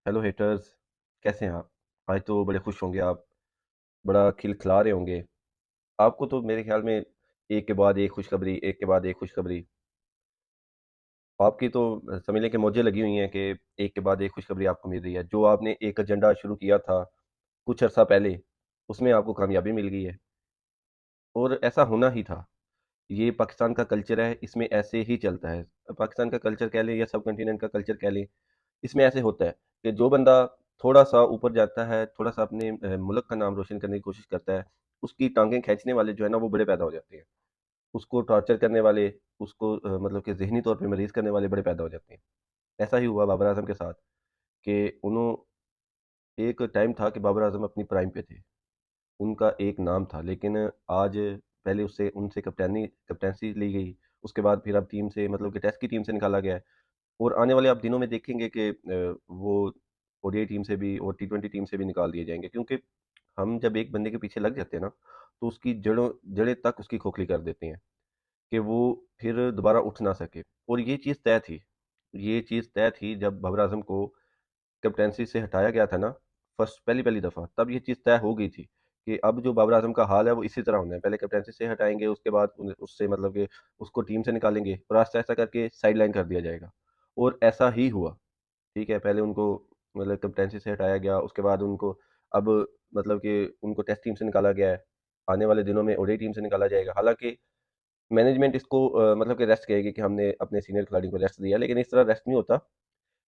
Hello haters, कैसे हैं आप? आज तो बड़े खुश होंगे आप, बड़ा खिलखिला रहे होंगे। आपको तो मेरे ख्याल में एक के बाद एक खुशखबरी, एक के बाद एक खुशखबरी। आपकी तो समझ लें कि मौजें लगी हुई हैं कि एक के बाद एक खुशखबरी आपको मिल रही है। जो आपने एक एजेंडा शुरू किया था कुछ अर्सा पहले, उसमें आपको कामयाबी मिल गई है और ऐसा होना ही था। ये पाकिस्तान का कल्चर है, इसमें ऐसे ही चलता है। पाकिस्तान का कल्चर कह लें या सब कॉन्टिनेंट का कल्चर कह लें, इसमें ऐसे होता है कि जो बंदा थोड़ा-सा ऊपर जाता है, थोड़ा-सा अपने मुल्क का नाम रोशन करने की कोशिश करता है, उसकी टाँगें खींचने वाले जो है ना वो बड़े पैदा हो जाते हैं। उसको टॉर्चर करने वाले, उसको मतलब कि ज़हनी तौर पे मरीज़ करने वाले बड़े पैदा हो जाते हैं। ऐसा ही हुआ बाबर आज़म के साथ कि उन्हों एक टाइम था कि बाबर आज़म अपनी प्राइम पे थे। उनका एक नाम था, लेकिन आज पहले उससे उनसे कैप्टेंसी ली गई, उसके बाद फिर अब टीम से मतलब कि टेस्ट की टीम से निकाला गया है। और आने वाले आप दिनों में देखेंगे कि वो ओडीआई टीम से भी और टी20 टीम से भी निकाल दिए जाएँगे, क्योंकि हम जब एक बंदे के पीछे लग जाते हैं ना, तो उसकी जड़ें तक उसकी खोखली कर देते हैं कि वो फिर दोबारा उठ ना सके। और ये चीज़ तय थी जब बाबर आज़म को कैप्टेंसी से हटाया गया था ना, पहली-पहली दफ़ा, तब ये चीज़ तय हो गई थी कि अब जो बाबर आज़म का हाल है वो इसी तरह होना है। पहले कैप्टेंसी से हटाएँगे, उसके बाद उससे मतलब कि उसको टीम से निकालेंगे और आहिस्ता-आहिस्ता करके साइडलाइन कर दिया जाएगा। और ऐसा ही हुआ। ठीक है, पहले उनको मतलब कैप्टेंसी से हटाया गया, उसके बाद उनको अब मतलब कि उनको टेस्ट टीम से निकाला गया है। आने वाले दिनों में ओडीआई टीम से निकाला जाएगा। हालाँकि मैनेजमेंट इसको मतलब कि रेस्ट कहेगी कि हमने अपने सीनियर खिलाड़ियों को रेस्ट दिया, लेकिन इस तरह रेस्ट नहीं होता।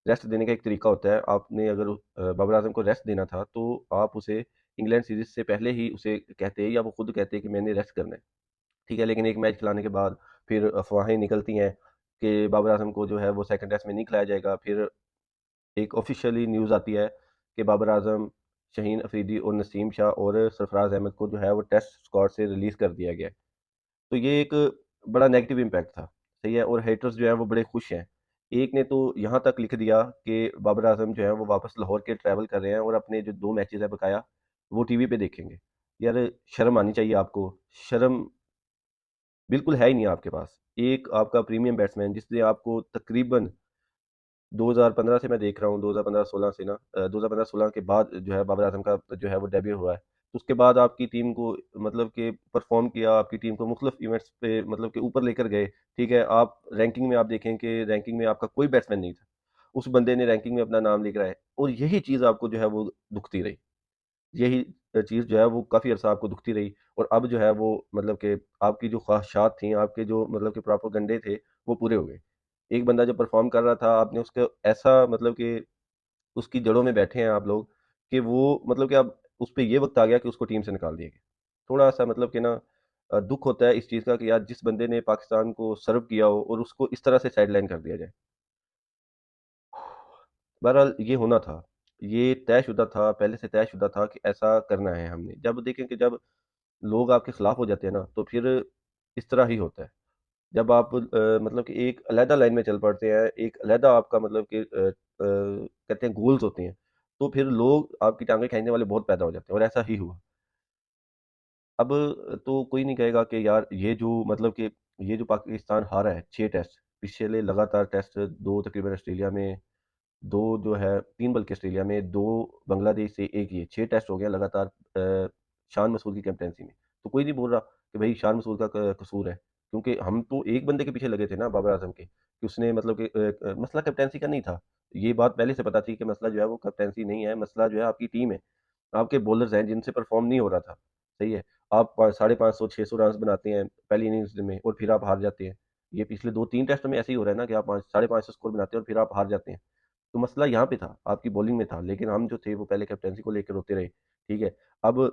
रेस्ट देने का एक तरीका होता है। आपने अगर बाबर आज़म को रेस्ट देना था, तो आप उसे इंग्लैंड सीरीज़ से पहले ही उसे कहते या वो खुद कहते कि मैंने रेस्ट करना है। ठीक है, लेकिन एक मैच खिलाने के बाद फिर अफ़वाहें निकलती हैं कि बाबर आज़म को जो है वो सेकंड टेस्ट में नहीं खिलाया जाएगा। फिर एक ऑफ़िशियली न्यूज़ आती है कि बाबर आज़म, शाहीन अफरीदी और नसीम शाह और सरफराज अहमद को जो है वो टेस्ट स्क्वाड से रिलीज़ कर दिया गया है। तो ये एक बड़ा नेगेटिव इम्पैक्ट था, सही है? और हेटर्स जो हैं वो बड़े खुश हैं। एक ने तो यहाँ तक लिख दिया कि बाबर आज़म जो है वो वापस लाहौर के ट्रैवल कर रहे हैं और अपने जो 2 मैचेज़ हैं बकाया, वो टीवी पे देखेंगे। यार शर्म आनी चाहिए आपको। शर्म बिल्कुल है ही नहीं आपके पास। एक आपका प्रीमियम बैट्समैन जिसने आपको तकरीबन 2015 से मैं देख रहा हूँ, 2015-16 से ना 2015-16 के बाद जो है बाबर आज़म का जो है वो डेब्यू हुआ है। तो उसके बाद आपकी टीम को मतलब कि परफ़ॉर्म किया, आपकी टीम को मुख़्तलिफ़ इवेंट्स पे मतलब कि ऊपर लेकर गए, ठीक है? आप रैंकिंग में आप देखें कि रैंकिंग में आपका कोई बैट्समैन नहीं था। उस बंदे ने रैंकिंग में अपना नाम लिख रहा है और यही चीज़ आपको जो है वो दुखती रही। यही चीज़ जो है वो काफ़ी अर्सा आपको दुखती रही और अब जो है वो मतलब कि आपकी जो ख़्वाहिशात थी, आपके जो मतलब कि प्रोपेगेंडे थे, वो पूरे हो गए। एक बंदा जो परफ़ॉर्म कर रहा था, आपने उसको ऐसा मतलब कि उसकी जड़ों में बैठे हैं आप लोग कि वो मतलब कि अब उस पे ये वक़्त आ गया कि उसको टीम से निकाल दिया गया। थोड़ा-सा मतलब कि ना दुःख होता है इस चीज़ का कि यार जिस बंदे ने पाकिस्तान को सर्व किया हो और उसको इस तरह से साइडलाइन कर दिया जाए। बहरहाल ये होना था। ये तयशुदा था, पहले से तयशुदा था कि ऐसा करना है हमने। जब देखें कि जब लोग आपके खिलाफ हो जाते हैं ना, तो फिर इस तरह ही होता है। जब आप मतलब कि एक अलहदा लाइन में चल पड़ते हैं, एक अलहदा आपका मतलब कि कहते हैं गोल्स होते हैं, तो फिर लोग आपकी टाँगें खींचने वाले बहुत पैदा हो जाते हैं और ऐसा ही हुआ। अब तो कोई नहीं कहेगा कि यार ये जो मतलब कि ये जो पाकिस्तान हारा है 6 टेस्ट, पिछले लगातार टेस्ट 2 तकरीबन ऑस्ट्रेलिया में, 2 जो है 3 बल्कि ऑस्ट्रेलिया में, 2 बांग्लादेश से, 1 ये 6 टेस्ट हो गए लगातार शान मसूद की कैप्टेंसी में। तो कोई नहीं बोल रहा कि भई शान मसूद का क कसूर है, क्योंकि हम तो एक बंदे के पीछे लगे थे ना बाबर आज़म के, कि उसने मतलब कि मसला कैप्टेंसी का नहीं था। ये बात पहले से पता थी कि मसला जो है वो कैप्टेंसी नहीं है, मसला जो है आपकी टीम है। आपके बॉलर्स हैं जिनसे परफ़ॉर्म नहीं हो रहा था, सही है? आप साढ़े 500 600 रन्स बनाते हैं पहली इनिंग्स में और फिर आप हार जाते हैं। ये पिछले 2-3 टेस्ट में ऐसे ही हो रहा है ना कि आप 5 साढ़े 500 स्कोर बनाते हैं और फिर आप हार जाते हैं। तो मसला यहाँ पे था, आपकी बॉलिंग में था, लेकिन हम जो थे वो पहले कैप्टेंसी को लेके रोते रहे, ठीक है? अब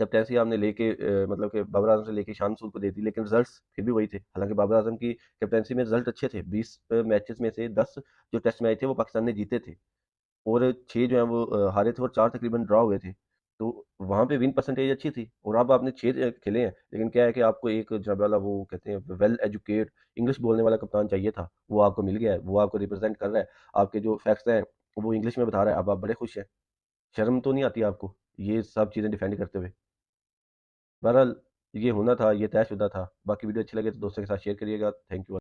कैप्टेंसी हमने लेके मतलब कि बाबर आज़म से लेके शान सूद को दे दी, लेकिन रिज़ल्ट्स फिर भी वही थे। हालाँकि बाबर आज़म की कैप्टेंसी में रिज़ल्ट अच्छे थे, 20 मैचेज़ में से 10 जो टेस्ट मैच थे वो पाकिस्तान ने जीते थे और 6 जो हैं वो हारे थे और 4 तकरीबन ड्रॉ हुए थे। तो वहाँ पे विन परसेंटेज अच्छी थी और अब आपने 6 खेले हैं, लेकिन क्या है कि आपको एक जनाब वाला वो कहते हैं वेल एजुकेट इंग्लिश बोलने वाला कप्तान चाहिए था, वो आपको मिल गया है, वो आपको रिप्रेज़ेंट कर रहा है, आपके जो फैक्ट्स हैं, वो इंग्लिश में बता रहा है, अब आप बड़े खुश हैं। शर्म तो नहीं आती आपको, ये सब चीज़ें डिफेंड करते हुए? बहरहाल ये होना था, ये तयशुदा था। बाकी वीडियो अच्छी लगे तो दोस्तों के साथ शेयर करिएगा। Thank you.